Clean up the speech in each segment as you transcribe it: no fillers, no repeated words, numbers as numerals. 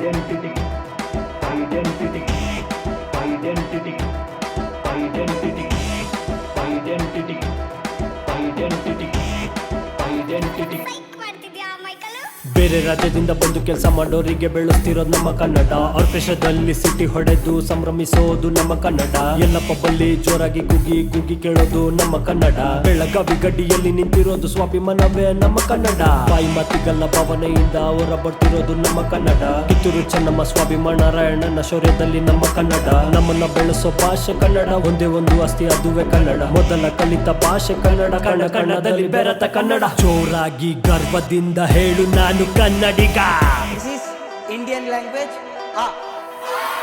identity, identity, identity, identity, identity, identity, identity. ಬೇರೆ ರಾಜ್ಯದಿಂದ ಬಂದು ಕೆಲಸ ಮಾಡೋರಿಗೆ ಬೆಳೆಸ್ತಿರೋದು ನಮ್ಮ ಕನ್ನಡ. ಆರ್ಕೆಸ್ಟ್ರಾದಲ್ಲಿ ಸಿಟಿ ಹೊಡೆದು ಸಂಭ್ರಮಿಸೋದು ನಮ್ಮ ಕನ್ನಡ. ಎಲ್ಲ ಪಬ್ಬಲ್ಲಿ ಜೋರಾಗಿ ಕುಗಿ ಕುಗಿ ಕೇಳೋದು ನಮ್ಮ ಕನ್ನಡ. ಬೆಳಗಾವಿ ಗಡ್ಡಿಯಲ್ಲಿ ನಿಂತಿರೋದು ಸ್ವಾಭಿಮಾನವೇ ನಮ್ಮ ಕನ್ನಡ. ಬಾಯಿ ಮಾತಿಗಲ್ಲ ಭಾವನೆಯಿಂದ ಹೊರ ಬರ್ತಿರೋದು ನಮ್ಮ ಕನ್ನಡ. ಕಿತ್ತೂರು ಚೆನ್ನಮ್ಮ ಸ್ವಾಭಿಮಾನ ರಾಯಣ್ಣನ ಶೌರ್ಯದಲ್ಲಿ ನಮ್ಮ ಕನ್ನಡ. ನಮ್ಮನ್ನ ಬೆಳೆಸೋ ಭಾಷೆ ಕನ್ನಡ. ಒಂದೇ ಒಂದು ಅಸ್ತಿ ಅದುವೇ ಕನ್ನಡ. ಮೊದಲ ಕಲಿತ ಭಾಷೆ ಕನ್ನಡ. ಕಣ ಕನ್ನಡದಲ್ಲಿ ಬೆರೆತ ಕನ್ನಡ. ಜೋರಾಗಿ ಗರ್ವದಿಂದ ಹೇಳು ನಾನು ಕನ್ನಡಿಗ. This is Indian language.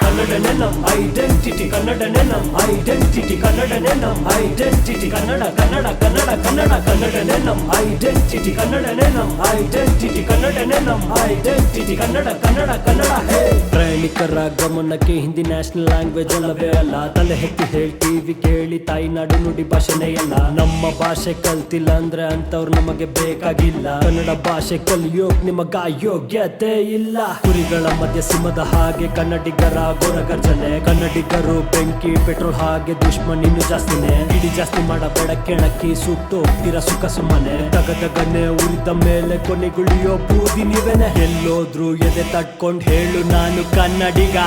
ಕನ್ನಡನೇ ನಮ್ ಐಡೆಂಟಿಟಿ. ಕನ್ನಡನೇ ನಮ್ ಐಡೆಂಟಿಟಿ. ಕನ್ನಡನೇ ನಮ್ ಐಡೆಂಟಿಟಿ. ಕನ್ನಡ ಕನ್ನಡ ಕನ್ನಡ ಕನ್ನಡ. ಕನ್ನಡನೇ ನಮ್ ಐಡೆಂಟಿಟಿ. ಕನ್ನಡನೇ ನಮ್ ಐಡೆಂಟಿಟಿ. ಕನ್ನಡನೇ ನಮ್ ಐಡೆಂಟಿಟಿ. ಕನ್ನಡ ಕನ್ನಡ ಕನ್ನಡ. ಹೇ ಪ್ರಯಾಣಿಕರ ಗಮನಕ್ಕೆ ಹಿಂದಿ ನ್ಯಾಷನಲ್ ಲ್ಯಾಂಗ್ವೇಜ್ ಅಲ್ಲವೇ ಅಲ್ಲ. ತಲೆ ಎತ್ತಿ ಹೇಳ್ತೀವಿ ಕೇಳಿ ತಾಯಿನಾಡು ನುಡಿ ಭಾಷೆನೇ ಎಲ್ಲ. ನಮ್ಮ ಭಾಷೆ ಕಲ್ತಿಲ್ಲ ಅಂದ್ರೆ ಅಂತವ್ರು ನಮಗೆ ಬೇಕಾಗಿಲ್ಲ. ಕನ್ನಡ ಭಾಷೆ ಕಲಿಯೋಕ್ ನಿಮಗ ಯೋಗ್ಯತೆ ಇಲ್ಲ. ಕುರಿಗಳ ಮಧ್ಯ ಸಿಂಹದ ಹಾಗೆ ಕನ್ನಡಿಗರ ಘೋರ ಗರ್ಜನೆ. ಕನ್ನಡಿಗರು ಬೆಂಕಿ ಪೆಟ್ರೋಲ್ ಹಾಗೆ ದುಶ್ಮನ್ ಇನ್ನು ಜಾಸ್ತಿನೇ. ಇಡಿ ಜಾಸ್ತಿ ಮಾಡಬೇಡ ಕೆಣಕಿ ಸುಟ್ಟೋಗ್ತೀರ ಸುಖ ಸುಮ್ಮನೆ. ತಗದಗನೆ ಉರಿದ ಮೇಲೆ ಕೊನೆಗುಳಿಯೋ ಬೂದಿ ನೀವೇನೆ. ಎಲ್ಲೋದ್ರು ಎದೆ ತಟ್ಕೊಂಡ್ ಹೇಳು ನಾನು ಕನ್ನಡಿಗ.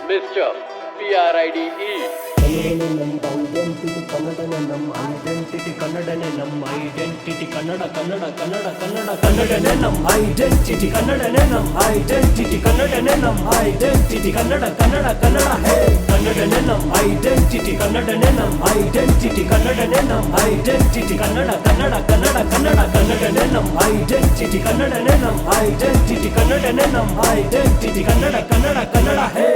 Mr. PRIDE. ಕನ್ನಡನೇ ನಮ್ಮ ಐಡೆಂಟಿಟಿ. ಕನ್ನಡನೇ ನಮ್ಮ ಐಡೆಂಟಿಟಿ. ಕನ್ನಡ ಕನ್ನಡ ಕನ್ನಡ ಕನ್ನಡ. ಕನ್ನಡನೇ ನಮ್ಮ ಐಡೆಂಟಿಟಿ. ಕನ್ನಡನೇ ನಮ್ಮ ಐಡೆಂಟಿಟಿ. ಕನ್ನಡನೇ ನಮ್ಮ ಐಡೆಂಟಿಟಿ. ಕನ್ನಡ ಕನ್ನಡ ಕನ್ನಡ. ಹೇ ಕನ್ನಡನೇ ನಮ್ಮ ಐಡೆಂಟಿಟಿ. ಕನ್ನಡನೇ ನಮ್ಮ ಐಡೆಂಟಿಟಿ. ಕನ್ನಡನೇ ನಮ್ಮ ಐಡೆಂಟಿಟಿ. ಕನ್ನಡ ಕನ್ನಡ ಕನ್ನಡ ಕನ್ನಡ. ಕನ್ನಡನೇ ನಮ್ಮ ಐಡೆಂಟಿಟಿ. ಕನ್ನಡನೇ ನಮ್ಮ ಐಡೆಂಟಿಟಿ. ಕನ್ನಡನೇ ನಮ್ಮ ಐಡೆಂಟಿಟಿ. ಕನ್ನಡ ಕನ್ನಡ ಕನ್ನಡ. ಹೇ